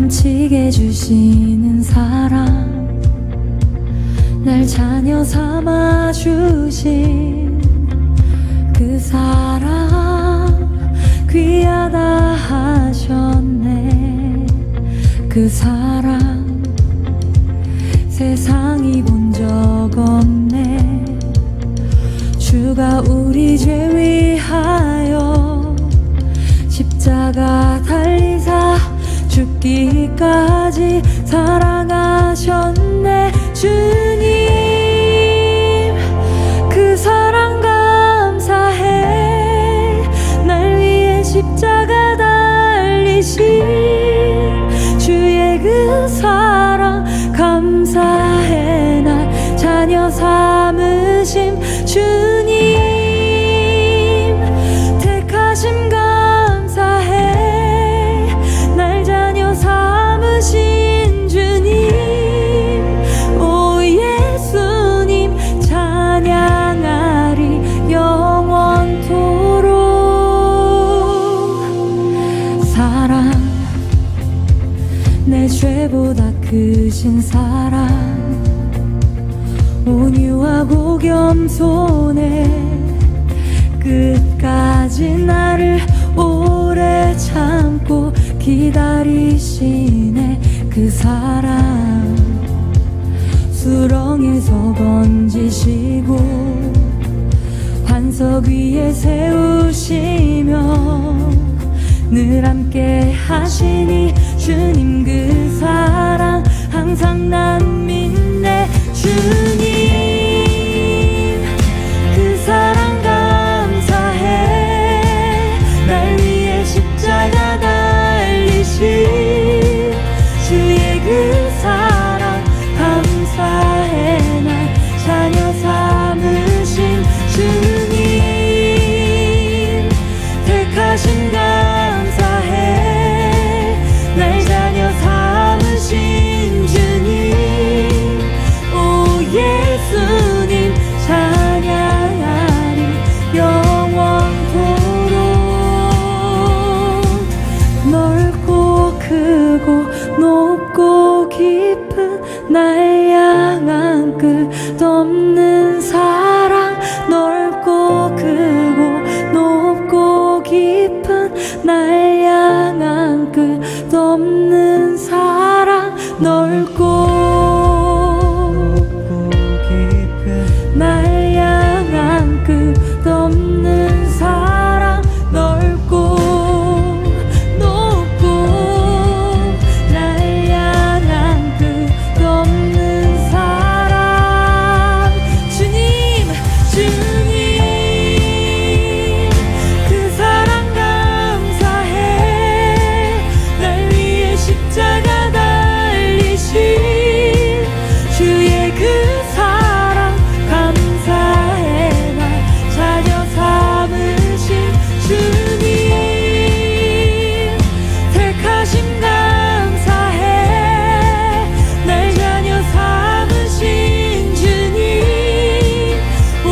넘치게 해주시는 사랑, 날 자녀 삼아 주신 그 사랑 귀하다 하셨네. 그 사랑 세상이 본 적 없네. 주가 우리 죄 위하여 십자가 달리사 죽기까지 사랑하셨네. 주님 그 사랑 감사해. 날 위해 십자가 달리신 주의 그 사랑 감사해. 날 자녀 삼으심 주님 택하심 감사해. 날 자녀 삼으신 주님, 오 예수님 찬양하리 영원토록. 사랑 내 죄보다 크신 사랑, 온유하고 겸손해 끝까지 나를 오래 참고 기다리시네. 그 사랑 수렁에서 건지시고 반석 위에 세우시며 늘 함께 하시니 주님 그 사랑 항상 난 믿네. 주님 그 사랑 감사해. 날 위해 십자가 달리신 주의 그 사랑 감사해. 날 자녀 삼으신 주님 택하신 감사해. 날 자녀 삼으신 주님, 오 예수님 찬양하리 영원토록. 넓고 크고 높고 깊은 날 향한 끝없는 사랑. 넓고 크고 높고 깊은 날 향한 끝없는 사랑. 넓고 깊은 날 향한 끝없는 사랑. 넓고 높고 날 향한 끝없는 사랑. 주님 그 사랑 감사해. 날 위해 십자가 달리신 주의 그 사랑 감사해. 날 자녀 삼으신 주님 택하심 감사해. 날 자녀 삼으신 주님, 오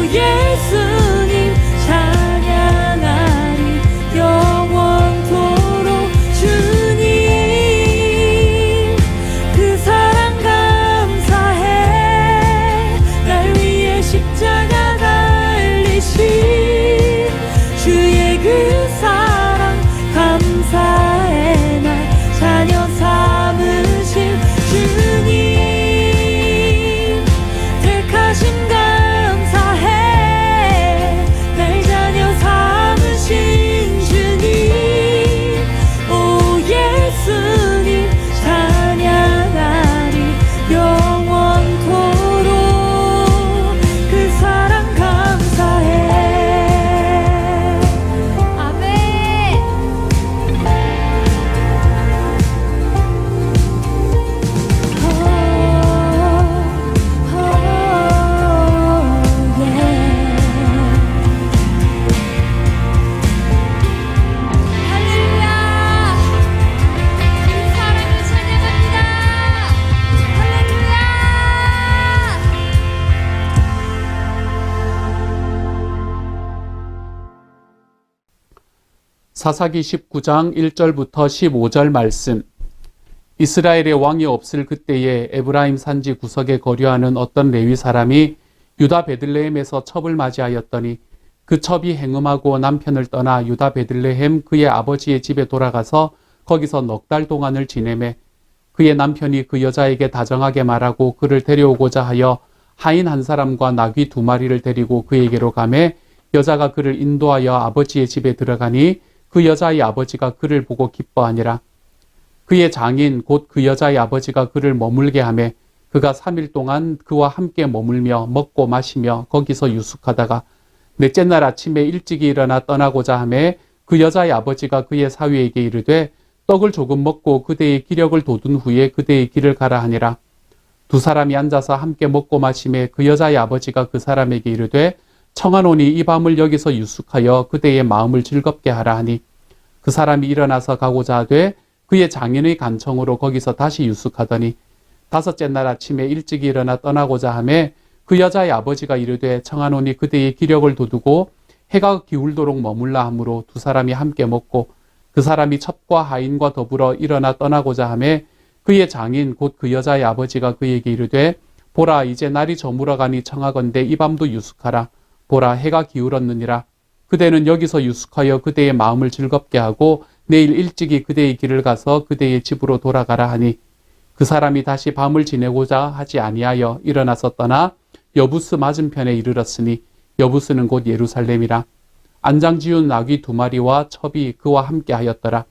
예수님 찬양하리 영원토록. 주님 그 사랑 감사해. 날 위해 십자가 달리신 주의 그 사랑 감사해. 날 자녀 삼으신 주님 택하심 감사해. 날 자녀 삼으신 주님, 오 예수님 찬양하리 영원토록. 그 사랑 감사해. 아멘. 사사기 19장 1절부터 15절 말씀. 이스라엘의 왕이 없을 그때에 에브라임 산지 구석에 거류하는 어떤 레위 사람이 유다 베들레헴에서 첩을 맞이하였더니 그 첩이 행음하고 남편을 떠나 유다 베들레헴 그의 아버지의 집에 돌아가서 거기서 넉 달 동안을 지내매 그의 남편이 그 여자에게 다정하게 말하고 그를 데려오고자 하여 하인 한 사람과 나귀 2마리를 데리고 그에게로 가매 여자가 그를 인도하여 아버지의 집에 들어가니 그 여자의 아버지가 그를 보고 기뻐하니라. 그의 장인 곧 그 여자의 아버지가 그를 머물게 하매 그가 3일 동안 그와 함께 머물며 먹고 마시며 거기서 유숙하다가 넷째 날 아침에 일찍이 일어나 떠나고자 하매 그 여자의 아버지가 그의 사위에게 이르되 떡을 조금 먹고 그대의 기력을 돋운 후에 그대의 길을 가라 하니라. 두 사람이 앉아서 함께 먹고 마시매 그 여자의 아버지가 그 사람에게 이르되 청하노니 이 밤을 여기서 유숙하여 그대의 마음을 즐겁게 하라 하니 그 사람이 일어나서 가고자 하되 그의 장인의 간청으로 거기서 다시 유숙하더니 5째 날 아침에 일찍이 일어나 떠나고자 하매 그 여자의 아버지가 이르되 청하노니 그대의 기력을 돋우고 해가 기울도록 머물라 하므로 두 사람이 함께 먹고 그 사람이 첩과 하인과 더불어 일어나 떠나고자 하매 그의 장인 곧 그 여자의 아버지가 그에게 이르되 보라 이제 날이 저물어가니 청하건대 이 밤도 유숙하라. 보라 해가 기울었느니라. 그대는 여기서 유숙하여 그대의 마음을 즐겁게 하고 내일 일찍이 그대의 길을 가서 그대의 집으로 돌아가라 하니 그 사람이 다시 밤을 지내고자 하지 아니하여 일어나서 떠나 여부스 맞은편에 이르렀으니 여부스는 곧 예루살렘이라. 안장지운 나귀 2마리와 첩이 그와 함께 하였더라.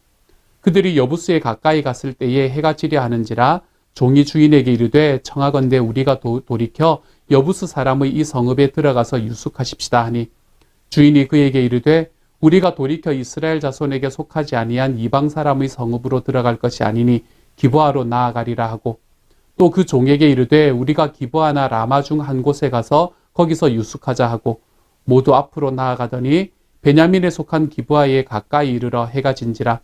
그들이 여부스에 가까이 갔을 때에 해가 지려 하는지라 종이 주인에게 이르되 청하건대 우리가 돌이켜 여부스 사람의 이 성읍에 들어가서 유숙하십시다 하니 주인이 그에게 이르되 우리가 돌이켜 이스라엘 자손에게 속하지 아니한 이방 사람의 성읍으로 들어갈 것이 아니니 기브아로 나아가리라 하고 또 그 종에게 이르되 우리가 기브아나 라마 중 한 곳에 가서 거기서 유숙하자 하고 모두 앞으로 나아가더니 베냐민에 속한 기브아에 가까이 이르러 해가 진지라.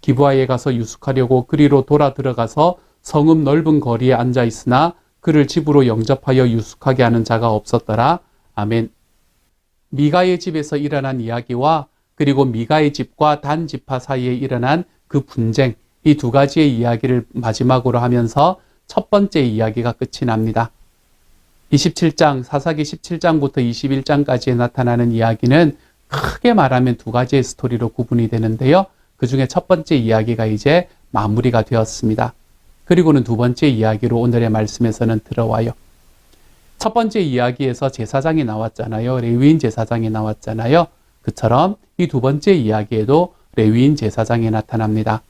기브아에 가서 유숙하려고 그리로 돌아 들어가서 성읍 넓은 거리에 앉아 있으나 그를 집으로 영접하여 유숙하게 하는 자가 없었더라. 아멘. 미가의 집에서 일어난 이야기와 그리고 미가의 집과 단 지파 사이에 일어난 그 분쟁, 이 두 가지의 이야기를 마지막으로 하면서 첫 번째 이야기가 끝이 납니다. 27장, 사사기 17장부터 21장까지에 나타나는 이야기는 크게 말하면 두 가지의 스토리로 구분이 되는데요. 그 중에 첫 번째 이야기가 이제 마무리가 되었습니다. 그리고는 두 번째 이야기로 오늘의 말씀에서는 들어와요. 첫 번째 이야기에서 제사장이 나왔잖아요. 레위인 제사장이 나왔잖아요. 그처럼 이 두 번째 이야기에도 레위인 제사장이 나타납니다.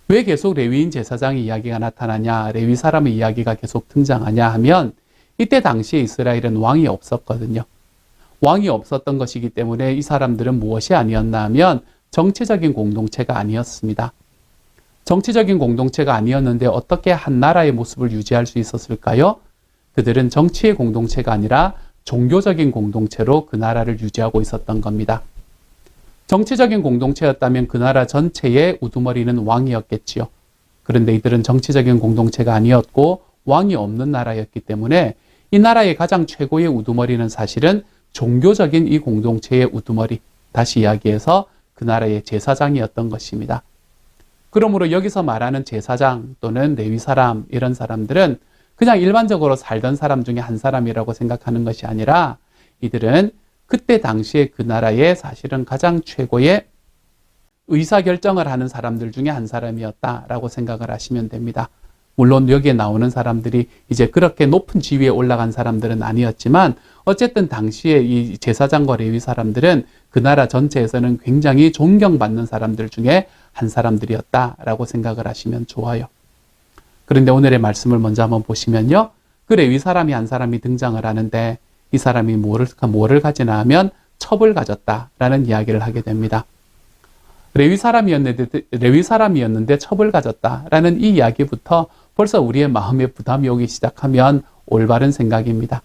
왜 계속 레위인 제사장의 이야기가 나타나냐, 레위 사람의 이야기가 계속 등장하냐 하면 이때 당시에 이스라엘은 왕이 없었거든요. 왕이 없었던 것이기 때문에 이 사람들은 무엇이 아니었나 하면 정치적인 공동체가 아니었습니다. 정치적인 공동체가 아니었는데 어떻게 한 나라의 모습을 유지할 수 있었을까요? 그들은 정치의 공동체가 아니라 종교적인 공동체로 그 나라를 유지하고 있었던 겁니다. 정치적인 공동체였다면 그 나라 전체의 우두머리는 왕이었겠지요. 그런데 이들은 정치적인 공동체가 아니었고 왕이 없는 나라였기 때문에 이 나라의 가장 최고의 우두머리는 사실은 종교적인 이 공동체의 우두머리, 다시 이야기해서 그 나라의 제사장이었던 것입니다. 그러므로 여기서 말하는 제사장 또는 레위 사람, 이런 사람들은 그냥 일반적으로 살던 사람 중에 한 사람이라고 생각하는 것이 아니라 이들은 그때 당시에 그 나라의 사실은 가장 최고의 의사결정을 하는 사람들 중에 한 사람이었다라고 생각을 하시면 됩니다. 물론 여기에 나오는 사람들이 이제 그렇게 높은 지위에 올라간 사람들은 아니었지만 어쨌든 당시에 이 제사장과 레위 사람들은 그 나라 전체에서는 굉장히 존경받는 사람들 중에 한 사람들이었다라고 생각을 하시면 좋아요. 그런데 오늘의 말씀을 먼저 한번 보시면요. 그 레위 사람이 한 사람이 등장을 하는데 이 사람이 뭐를 가지나 하면 첩을 가졌다라는 이야기를 하게 됩니다. 레위 사람이었는데 첩을 가졌다라는 이 이야기부터 벌써 우리의 마음에 부담이 오기 시작하면 올바른 생각입니다.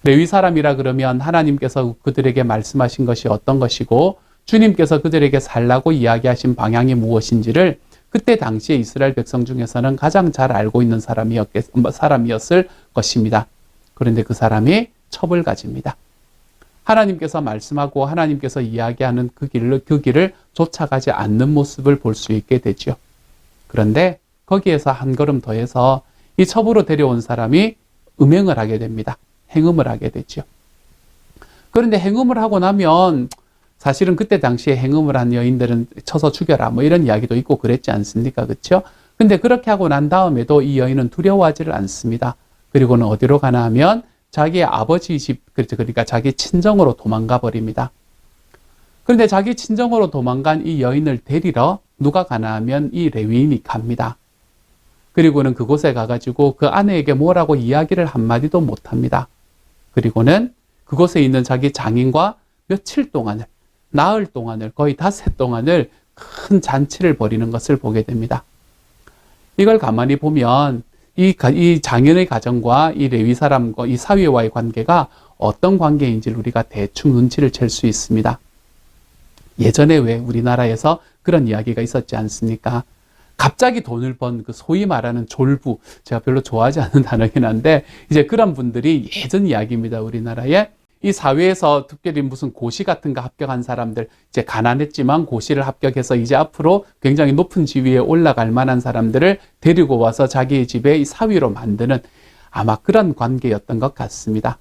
레위 사람이라 그러면 하나님께서 그들에게 말씀하신 것이 어떤 것이고 주님께서 그들에게 살라고 이야기하신 방향이 무엇인지를 그때 당시에 이스라엘 백성 중에서는 가장 잘 알고 있는 사람이었을 것입니다. 그런데 그 사람이 첩을 가집니다. 하나님께서 말씀하고 하나님께서 이야기하는 그 길을 쫓아가지 않는 모습을 볼 수 있게 되죠. 그런데 거기에서 한 걸음 더해서 이 첩으로 데려온 사람이 음행을 하게 됩니다. 행음을 하게 되죠. 그런데 행음을 하고 나면 사실은 그때 당시에 행음을 한 여인들은 쳐서 죽여라 뭐 이런 이야기도 있고 그랬지 않습니까? 그렇죠? 근데 그렇게 하고 난 다음에도 이 여인은 두려워하지를 않습니다. 그리고는 어디로 가나 하면 자기의 아버지 집, 그러니까 자기 친정으로 도망가 버립니다. 그런데 자기 친정으로 도망간 이 여인을 데리러 누가 가나 하면 이 레위인이 갑니다. 그리고는 그곳에 가가지고 그 아내에게 뭐라고 이야기를 한마디도 못합니다. 그리고는 그곳에 있는 자기 장인과 며칠 동안을, 나흘 동안을, 거의 닷새 동안을 큰 잔치를 벌이는 것을 보게 됩니다. 이걸 가만히 보면 이 장인의 가정과 이 레위 사람과 이 사위와의 관계가 어떤 관계인지를 우리가 대충 눈치를 챌 수 있습니다. 예전에 왜 우리나라에서 그런 이야기가 있었지 않습니까? 갑자기 돈을 번 그 소위 말하는 졸부, 제가 별로 좋아하지 않는 단어긴 한데 이제 그런 분들이 예전 이야기입니다. 우리나라에 이 사회에서 특별히 무슨 고시 같은 거 합격한 사람들, 이제 가난했지만 고시를 합격해서 이제 앞으로 굉장히 높은 지위에 올라갈 만한 사람들을 데리고 와서 자기 집에 이 사위로 만드는 아마 그런 관계였던 것 같습니다.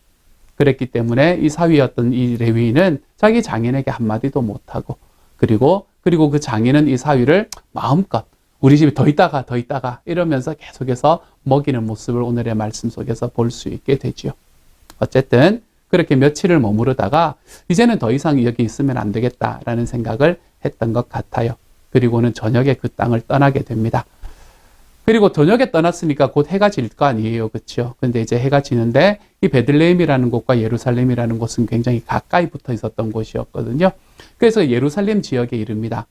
그랬기 때문에 이 사위였던 이 레위인은 자기 장인에게 한마디도 못하고 그리고 그 장인은 이 사위를 마음껏 우리 집에 더 있다가 이러면서 계속해서 먹이는 모습을 오늘의 말씀 속에서 볼 수 있게 되죠. 어쨌든 그렇게 며칠을 머무르다가 이제는 더 이상 여기 있으면 안 되겠다라는 생각을 했던 것 같아요. 그리고는 저녁에 그 땅을 떠나게 됩니다. 그리고 저녁에 떠났으니까 곧 해가 질 거 아니에요. 그렇죠? 근데 이제 해가 지는데 이 베들레헴이라는 곳과 예루살렘이라는 곳은 굉장히 가까이 붙어 있었던 곳이었거든요. 그래서 예루살렘 지역에 이릅니다.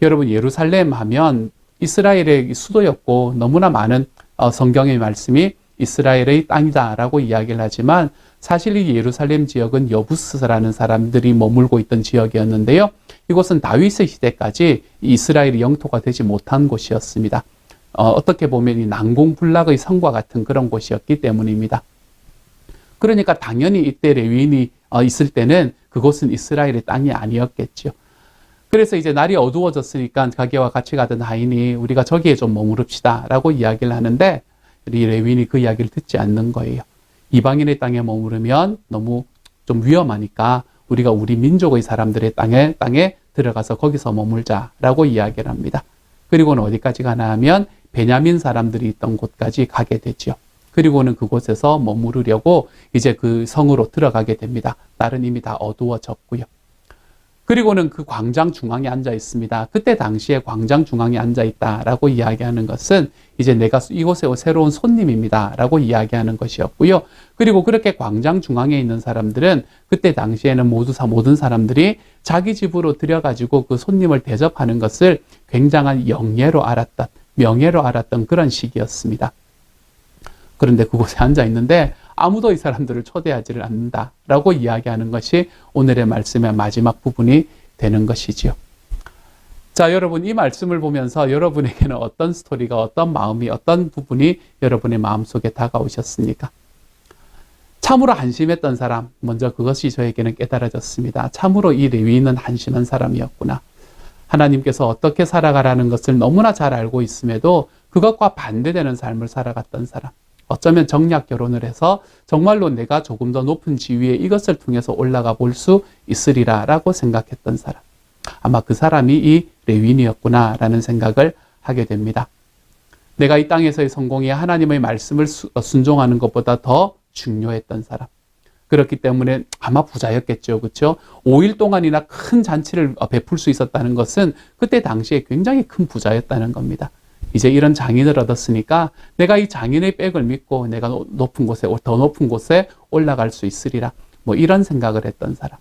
여러분, 예루살렘 하면 이스라엘의 수도였고 너무나 많은 성경의 말씀이 이스라엘의 땅이다라고 이야기를 하지만 사실 이 예루살렘 지역은 여부스라는 사람들이 머물고 있던 지역이었는데요. 이곳은 다윗의 시대까지 이스라엘의 영토가 되지 못한 곳이었습니다. 어떻게 보면 이 난공불락의 성과 같은 그런 곳이었기 때문입니다. 그러니까 당연히 이때 레위인이 있을 때는 그곳은 이스라엘의 땅이 아니었겠죠. 그래서 이제 날이 어두워졌으니까 자기와 같이 가던 하인이 우리가 저기에 좀 머무릅시다 라고 이야기를 하는데 이 레위인이 그 이야기를 듣지 않는 거예요. 이방인의 땅에 머무르면 너무 좀 위험하니까 우리가 우리 민족의 사람들의 땅에 들어가서 거기서 머물자라고 이야기를 합니다. 그리고는 어디까지 가나 하면 베냐민 사람들이 있던 곳까지 가게 되죠. 그리고는 그곳에서 머무르려고 이제 그 성으로 들어가게 됩니다. 날은 이미 다 어두워졌고요. 그리고는 그 광장 중앙에 앉아 있습니다. 그때 당시에 광장 중앙에 앉아 있다라고 이야기하는 것은 이제 내가 이곳에 새로운 손님입니다라고 이야기하는 것이었고요. 그리고 그렇게 광장 중앙에 있는 사람들은 그때 당시에는 모든 사람들이 자기 집으로 들여가지고 그 손님을 대접하는 것을 굉장한 영예로 알았던, 명예로 알았던 그런 시기였습니다. 그런데 그곳에 앉아 있는데 아무도 이 사람들을 초대하지를 않는다라고 이야기하는 것이 오늘의 말씀의 마지막 부분이 되는 것이지요. 자, 여러분, 이 말씀을 보면서 여러분에게는 어떤 스토리가, 어떤 마음이, 어떤 부분이 여러분의 마음속에 다가오셨습니까? 참으로 한심했던 사람, 먼저 그것이 저에게는 깨달아졌습니다. 참으로 이 레위인은 한심한 사람이었구나. 하나님께서 어떻게 살아가라는 것을 너무나 잘 알고 있음에도 그것과 반대되는 삶을 살아갔던 사람. 어쩌면 정략 결혼을 해서 정말로 내가 조금 더 높은 지위에 이것을 통해서 올라가 볼 수 있으리라 라고 생각했던 사람. 아마 그 사람이 이 레위인이었구나라는 생각을 하게 됩니다. 내가 이 땅에서의 성공이 하나님의 말씀을 순종하는 것보다 더 중요했던 사람. 그렇기 때문에 아마 부자였겠죠. 그렇죠? 5일 동안이나 큰 잔치를 베풀 수 있었다는 것은 그때 당시에 굉장히 큰 부자였다는 겁니다. 이제 이런 장인을 얻었으니까 내가 이 장인의 백을 믿고 내가 더 높은 곳에 올라갈 수 있으리라. 뭐 이런 생각을 했던 사람.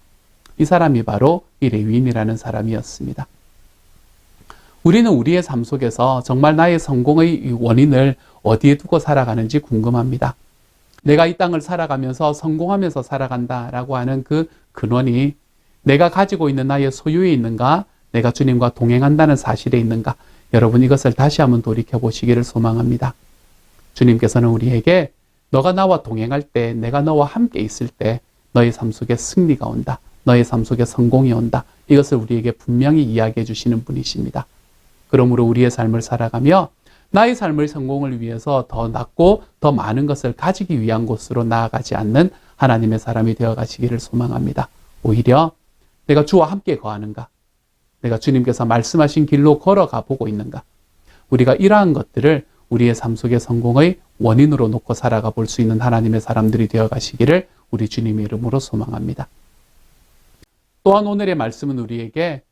이 사람이 바로 이 레위인이라는 사람이었습니다. 우리는 우리의 삶 속에서 정말 나의 성공의 원인을 어디에 두고 살아가는지 궁금합니다. 내가 이 땅을 살아가면서 성공하면서 살아간다라고 하는 그 근원이 내가 가지고 있는 나의 소유에 있는가? 내가 주님과 동행한다는 사실에 있는가? 여러분, 이것을 다시 한번 돌이켜 보시기를 소망합니다. 주님께서는 우리에게 너가 나와 동행할 때, 내가 너와 함께 있을 때 너의 삶 속에 승리가 온다. 너의 삶 속에 성공이 온다. 이것을 우리에게 분명히 이야기해 주시는 분이십니다. 그러므로 우리의 삶을 살아가며 나의 삶의 성공을 위해서 더 낫고 더 많은 것을 가지기 위한 곳으로 나아가지 않는 하나님의 사람이 되어 가시기를 소망합니다. 오히려 내가 주와 함께 거하는가? 내가 주님께서 말씀하신 길로 걸어가 보고 있는가? 우리가 이러한 것들을 우리의 삶 속의 성공의 원인으로 놓고 살아가 볼 수 있는 하나님의 사람들이 되어 가시기를 우리 주님의 이름으로 소망합니다. 또한 오늘의 말씀은 우리에게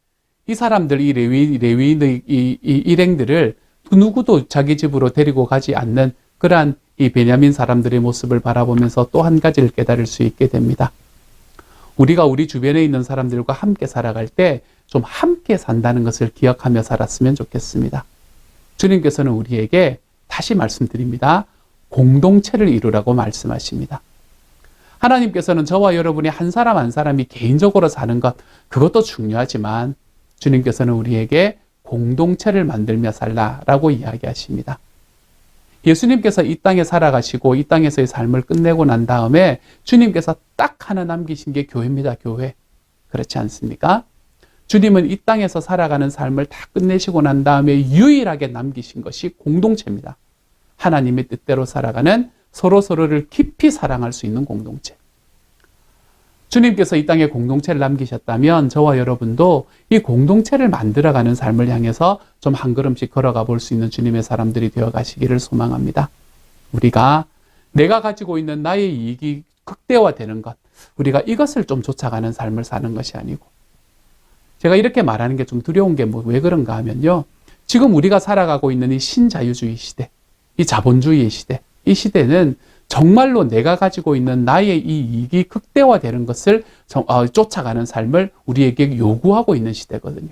이 사람들, 이 레위인의 이 일행들을 누구도 자기 집으로 데리고 가지 않는 그러한 이 베냐민 사람들의 모습을 바라보면서 또 한 가지를 깨달을 수 있게 됩니다. 우리가 우리 주변에 있는 사람들과 함께 살아갈 때 좀 함께 산다는 것을 기억하며 살았으면 좋겠습니다. 주님께서는 우리에게 다시 말씀드립니다. 공동체를 이루라고 말씀하십니다. 하나님께서는 저와 여러분이 한 사람 한 사람이 개인적으로 사는 것, 그것도 중요하지만 주님께서는 우리에게 공동체를 만들며 살라라고 이야기하십니다. 예수님께서 이 땅에 살아가시고 이 땅에서의 삶을 끝내고 난 다음에 주님께서 딱 하나 남기신 게 교회입니다. 교회. 그렇지 않습니까? 주님은 이 땅에서 살아가는 삶을 다 끝내시고 난 다음에 유일하게 남기신 것이 공동체입니다. 하나님의 뜻대로 살아가는 서로서로를 깊이 사랑할 수 있는 공동체. 주님께서 이 땅에 공동체를 남기셨다면 저와 여러분도 이 공동체를 만들어가는 삶을 향해서 좀 한 걸음씩 걸어가 볼 수 있는 주님의 사람들이 되어 가시기를 소망합니다. 우리가 내가 가지고 있는 나의 이익이 극대화되는 것, 우리가 이것을 좀 쫓아가는 삶을 사는 것이 아니고, 제가 이렇게 말하는 게 좀 두려운 게 왜 그런가 하면요, 지금 우리가 살아가고 있는 이 신자유주의 시대, 이 자본주의의 시대, 이 시대는 정말로 내가 가지고 있는 나의 이 이익이 극대화되는 것을 쫓아가는 삶을 우리에게 요구하고 있는 시대거든요.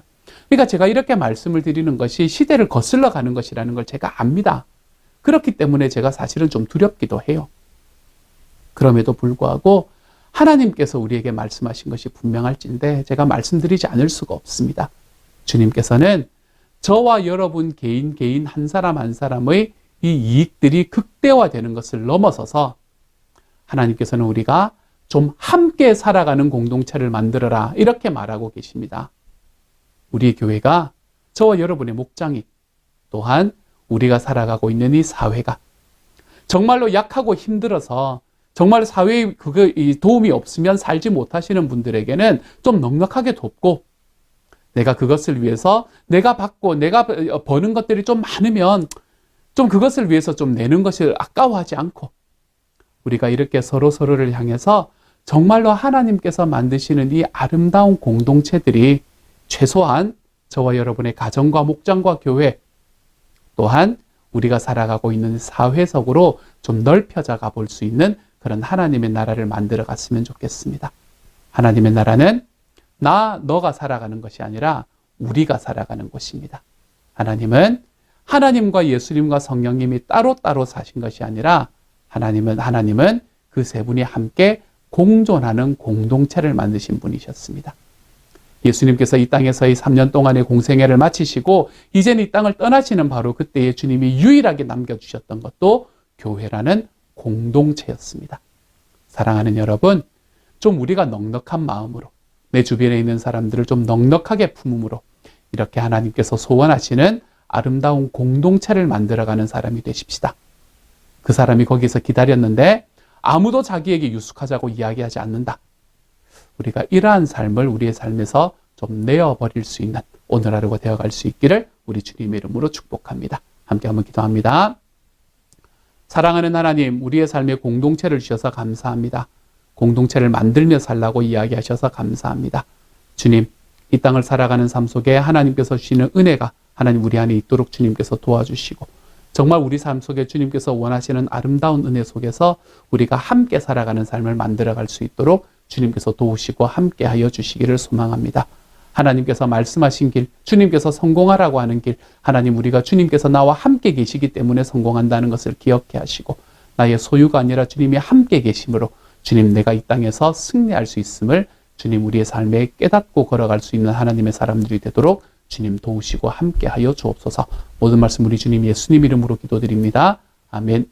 그러니까 제가 이렇게 말씀을 드리는 것이 시대를 거슬러 가는 것이라는 걸 제가 압니다. 그렇기 때문에 제가 사실은 좀 두렵기도 해요. 그럼에도 불구하고 하나님께서 우리에게 말씀하신 것이 분명할진데 제가 말씀드리지 않을 수가 없습니다. 주님께서는 저와 여러분 개인 한 사람 한 사람의 이 이익들이 극대화되는 것을 넘어서서 하나님께서는 우리가 좀 함께 살아가는 공동체를 만들어라, 이렇게 말하고 계십니다. 우리 교회가, 저와 여러분의 목장이, 또한 우리가 살아가고 있는 이 사회가 정말로 약하고 힘들어서 정말 사회에 도움이 없으면 살지 못하시는 분들에게는 좀 넉넉하게 돕고, 내가 그것을 위해서 내가 받고 내가 버는 것들이 좀 많으면 좀 그것을 위해서 좀 내는 것을 아까워하지 않고, 우리가 이렇게 서로서로를 향해서 정말로 하나님께서 만드시는 이 아름다운 공동체들이 최소한 저와 여러분의 가정과 목장과 교회, 또한 우리가 살아가고 있는 사회 속으로 좀 넓혀져 가볼 수 있는 그런 하나님의 나라를 만들어 갔으면 좋겠습니다. 하나님의 나라는 너가 살아가는 것이 아니라 우리가 살아가는 곳입니다. 하나님은 하나님과 예수님과 성령님이 따로따로 사신 것이 아니라 하나님은 그 세 분이 함께 공존하는 공동체를 만드신 분이셨습니다. 예수님께서 이 땅에서의 3년 동안의 공생애를 마치시고 이제는 이 땅을 떠나시는 바로 그때에 주님이 유일하게 남겨주셨던 것도 교회라는 공동체였습니다. 사랑하는 여러분, 좀 우리가 넉넉한 마음으로, 내 주변에 있는 사람들을 좀 넉넉하게 품음으로 이렇게 하나님께서 소원하시는 아름다운 공동체를 만들어가는 사람이 되십시다. 그 사람이 거기서 기다렸는데 아무도 자기에게 유숙하자고 이야기하지 않는다. 우리가 이러한 삶을 우리의 삶에서 좀 내어버릴 수 있는 오늘 하루가 되어갈 수 있기를 우리 주님의 이름으로 축복합니다. 함께 한번 기도합니다. 사랑하는 하나님, 우리의 삶에 공동체를 주셔서 감사합니다. 공동체를 만들며 살라고 이야기하셔서 감사합니다. 주님, 이 땅을 살아가는 삶 속에 하나님께서 주시는 은혜가 하나님 우리 안에 있도록 주님께서 도와주시고, 정말 우리 삶 속에 주님께서 원하시는 아름다운 은혜 속에서 우리가 함께 살아가는 삶을 만들어갈 수 있도록 주님께서 도우시고 함께하여 주시기를 소망합니다. 하나님께서 말씀하신 길, 주님께서 성공하라고 하는 길, 하나님 우리가 주님께서 나와 함께 계시기 때문에 성공한다는 것을 기억해 하시고, 나의 소유가 아니라 주님이 함께 계심으로 주님, 내가 이 땅에서 승리할 수 있음을 주님 우리의 삶에 깨닫고 걸어갈 수 있는 하나님의 사람들이 되도록 주님 도우시고 함께하여 주옵소서. 모든 말씀 우리 주님 예수님 이름으로 기도드립니다. 아멘.